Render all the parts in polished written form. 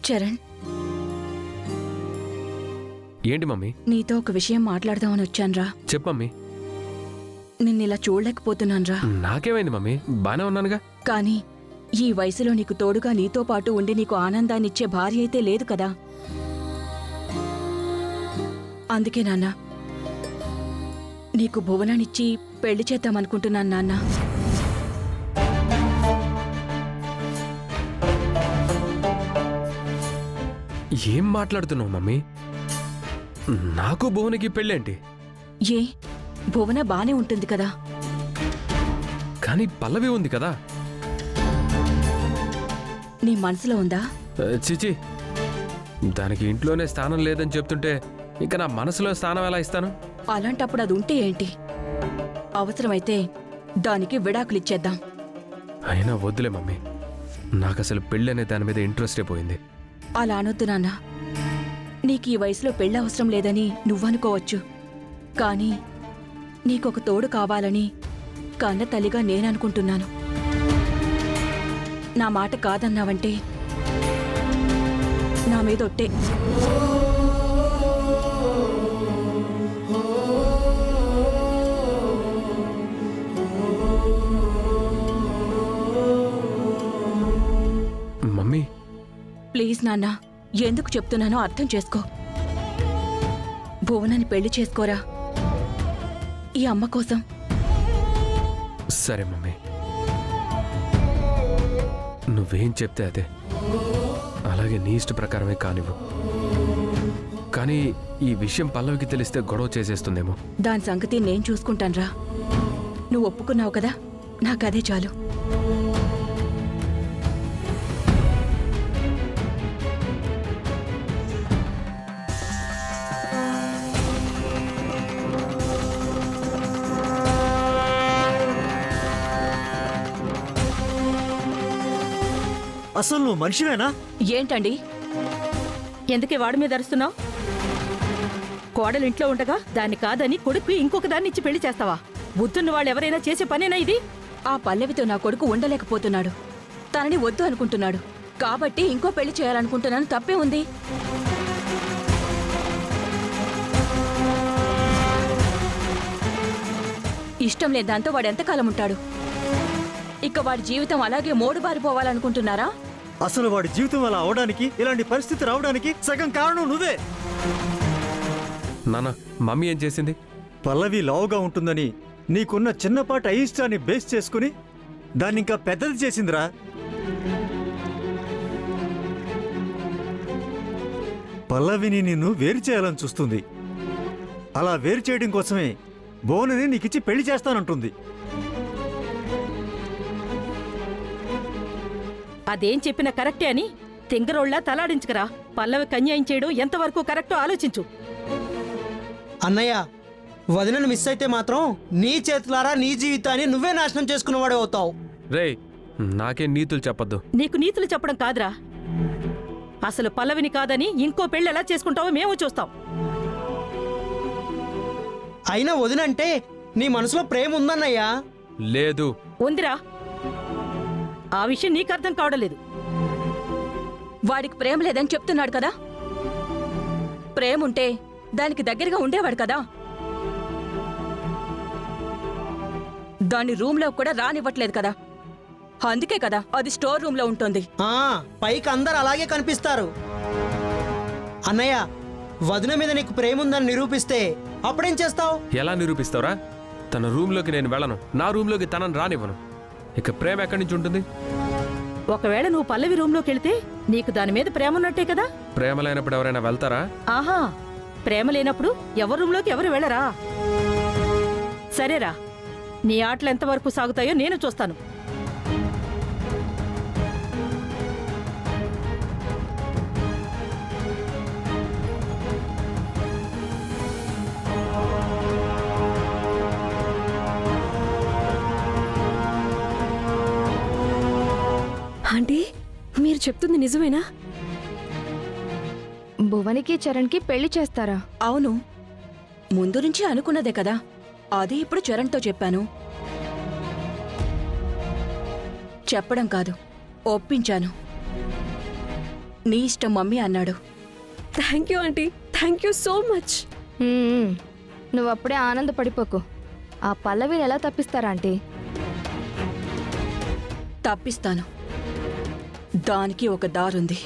చరణ్, ఏంటి మమ్మీ? నీతో ఒక విషయం మాట్లాడదామని వచ్చానురా. చెప్పు మమ్మీ. నిన్నిలా చూడలేకపోతున్నానురా. నాకేమైంది మమ్మీ? బానే ఉన్నానుగా. కానీ ఈ వయసులో నీకు తోడుగా నీతో పాటు ఉండి నీకు ఆనందాన్నిచ్చే భార్య అయితే లేదు కదా. అందుకే నాన్న నీకు భువనాన్నిచ్చి పెళ్లి చేద్దామనుకుంటున్నాను నాన్న. ఏం మాట్లాడుతున్నావు మమ్మీ? నాకు భువనకి పెళ్ళేంటి? ఏ భువన బానే ఉంటుంది కదా. కానీ పల్లవి ఉంది కదా. నీ మనసులో ఉందా? చిచి, దానికి ఇంట్లోనే స్థానం లేదని చెప్తుంటే ఇంకా నా మనసులో స్థానం ఎలా ఇస్తాను? అలాంటప్పుడు అది ఉంటే ఏంటి? అవసరమైతే దానికి విడాకులిచ్చేద్దాం. అయినా వద్దులే మమ్మీ, నాకసలు పెళ్ళనే దాని మీద ఇంట్రెస్టే పోయింది. అలా అనొద్దు నాన్న. నీకు ఈ వయసులో పెళ్ళి అవసరం లేదని నువ్వనుకోవచ్చు, కానీ నీకొక తోడు కావాలని కన్న తల్లిగా నేననుకుంటున్నాను. నా మాట కాదన్నావంటే నా మీద ఒట్టే. మమ్మీ ప్లీజ్ నాన్న, ఎందుకు చెప్తున్నానో అర్థం చేసుకో. భువనాన్ని పెళ్లి చేసుకోరా, ఈ అమ్మ కోసం. సరే మమ్మీ, నువ్వేం చెప్తే అదే, అలాగే నీ ఇష్ట ప్రకారమే కానివ్వు. కానీ ఈ విషయం పల్లవికి తెలిస్తే గొడవ చేసేస్తుందేమో. దాని సంగతి నేను చూసుకుంటాన్రా. నువ్వు ఒప్పుకున్నావు కదా, నాకదే చాలు. అసలు నువ్వు మనిషివేనా? ఏంటండి? ఎందుకే వాడి మీద అరుస్తున్నావు? కోడలు ఇంట్లో ఉండగా దాన్ని కాదని కొడుకు ఇంకొక దాన్ని ఇచ్చి పెళ్లి చేస్తావా? బుద్ధున్న వాళ్ళు ఎవరైనా చేసే పనేనా ఇది? ఆ పల్లవితో నా కొడుకు ఉండలేకపోతున్నాడు. తనని వద్దు అనుకుంటున్నాడు కాబట్టి ఇంకో పెళ్లి చేయాలనుకుంటున్నాను. తప్పే ఉంది? ఇష్టం లేదు దాంతో వాడు ఎంతకాలం ఉంటాడు? ఇక వాడి జీవితం అలాగే మోడుబారిపోవాలనుకుంటున్నారా? అసలు వాడి జీవితం అలా అవడానికి, ఇలాంటి పరిస్థితి రావడానికి సగం కారణం నువ్వే. నాన్న, మమ్మీ ఏం చేసింది? పల్లవి లావుగా ఉంటుందని నీకున్న చిన్నపాటి అయిష్టాన్ని బేస్ చేసుకుని దాన్ని ఇంకా పెద్దది చేసిందిరా. పల్లవిని నిన్ను వేరు చేయాలని చూస్తుంది. అలా వేరు చేయడం కోసమే భువనని నీకిచ్చి పెళ్లి చేస్తానంటుంది. అదేం చెప్పినా కరెక్టే అని తింగరోళ్ళ తలాడించుకరా. పల్లవి కన్యాయం చేయడం ఎంతవరకు కరెక్టో ఆలోచించు. అన్నయ్య, వదినను మిస్ అయితే మాత్రం నీ చేతులారా నీ జీవితాన్ని నువ్వే నాశనం చేసుకున్నవాడే అవుతావు. రేయ్, నాకేం నీతులు చెప్పొద్దు. నీకు నీతులు చెప్పడం కాదురా, అసలు పల్లవిని కాదని ఇంకో పెళ్లి ఎలా చేసుకుంటావో మేము చూస్తాం. అయినా వదినంటే నీ మనసులో ప్రేమ ఉందన్నయ్యా. లేదు. ఉందిరా, ఆ విషయం నీకు అర్థం కావడం లేదు. వాడికి ప్రేమ లేదని చెప్తున్నాడు కదా. ప్రేమ ఉంటే దానికి దగ్గరగా ఉండేవాడు కదా. దాన్ని రూమ్లో కూడా రానివ్వట్లేదు కదా. అందుకే కదా అది స్టోర్ రూమ్లో ఉంటుంది. పైకి అందరు అలాగే కనిపిస్తారు. అన్నయ్య, వదిన మీద నీకు ప్రేమ ఉందని నిరూపిస్తే అప్పుడేం చేస్తావు? ఎలా నిరూపిస్తావురా? తన రూమ్లోకి నేను వెళ్ళను, నా రూమ్లోకి తనని రానివ్వను. ఇక ప్రేమ ఎక్కడి నుంచి ఉంటుంది? ఒకవేళ నువ్వు పల్లవి రూమ్లోకి వెళితే నీకు దాని మీద ప్రేమ ఉన్నట్టే కదా. ప్రేమ లేనప్పుడు ఎవరైనా వెళ్తారా? ఆహా, ప్రేమ లేనప్పుడు ఎవరి రూమ్లోకి ఎవరు వెళ్ళరా? సరేరా, నీ ఆటలు ఎంతవరకు సాగుతాయో నేను చూస్తాను. ఆంటీ, మీరు చెప్తుంది నిజమేనా? భువనికి చరణ్కి పెళ్లి చేస్తారా? అవును, ముందు నుంచి అనుకున్నదే కదా. అదే ఇప్పుడు చరణ్తో చెప్పాను. చెప్పడం కాదు, ఒప్పించాను. నీ ఇష్టం మమ్మీ అన్నాడు. Thank you aunty, thank you so much. నువ్వు అప్పుడే ఆనందపడిపోకు. ఆ పల్లవిని ఎలా తప్పిస్తారా ఆంటీ? తప్పిస్తాను. దానికి ఒక దారుంది.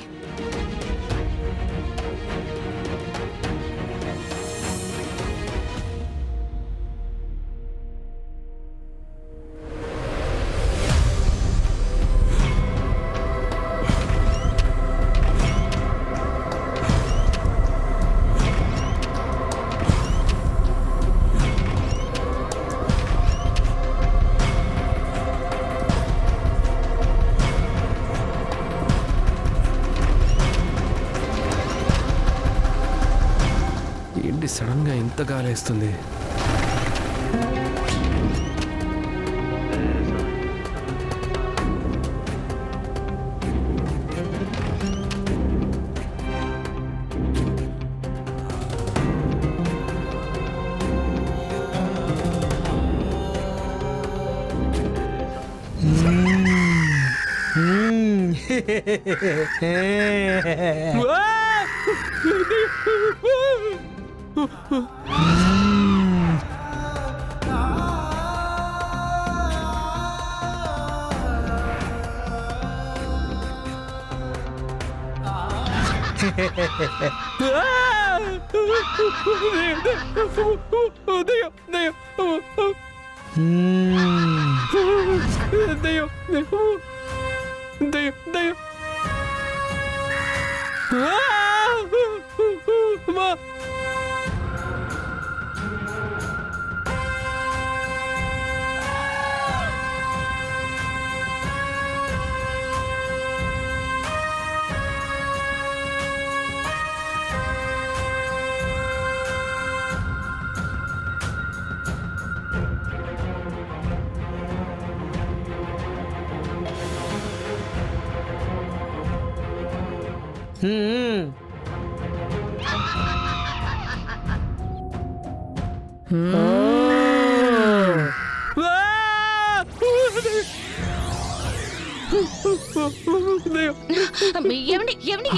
ఏంటి సడన్ గా ఇంత గాలేస్తుంది?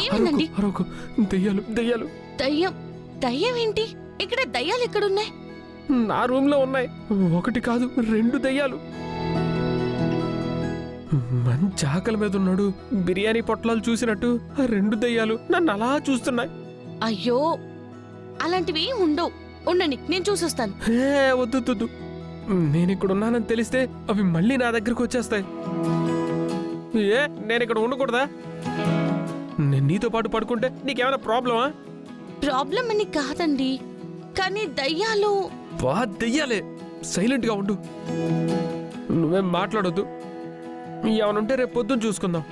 ఏమైందండి? దెయ్యాలు దెయ్యాలు. దయ్యం? దయ్యం ఏంటి? ఇక్కడ దయ్యాలు ఎక్కడున్నాయి? నా రూమ్ లో ఉన్నాయి. ఒకటి కాదు, 2 దెయ్యాలు. మంచి ఆకలి మీద ఉన్నాడు. బిర్యానీ పొట్లాలు చూసినట్టు ఆ 2 దెయ్యాలు నన్ను అలా చూస్తున్నాయి. అయ్యో, అలాంటివి ఉండవు. ఉండండి, నేను చూసొస్తాను. వద్దు, నేను ఇక్కడ ఉన్నానని తెలిస్తే అవి మళ్ళీ నా దగ్గరకు వచ్చేస్తాయి. నేను ఇక్కడ ఉండకూడదా? నేను నీతో పాటు పడుకుంటే నీకేమైనా ప్రాబ్లమా? ప్రాబ్లం అని కాదండి, కానీ దయ్యాలు. దెయ్యాలే. సైలెంట్ గా ఉండు. నువ్వేం మాట్లాడొద్దు. ఏమనుంటే రేపు పొద్దున్న చూసుకుందాం.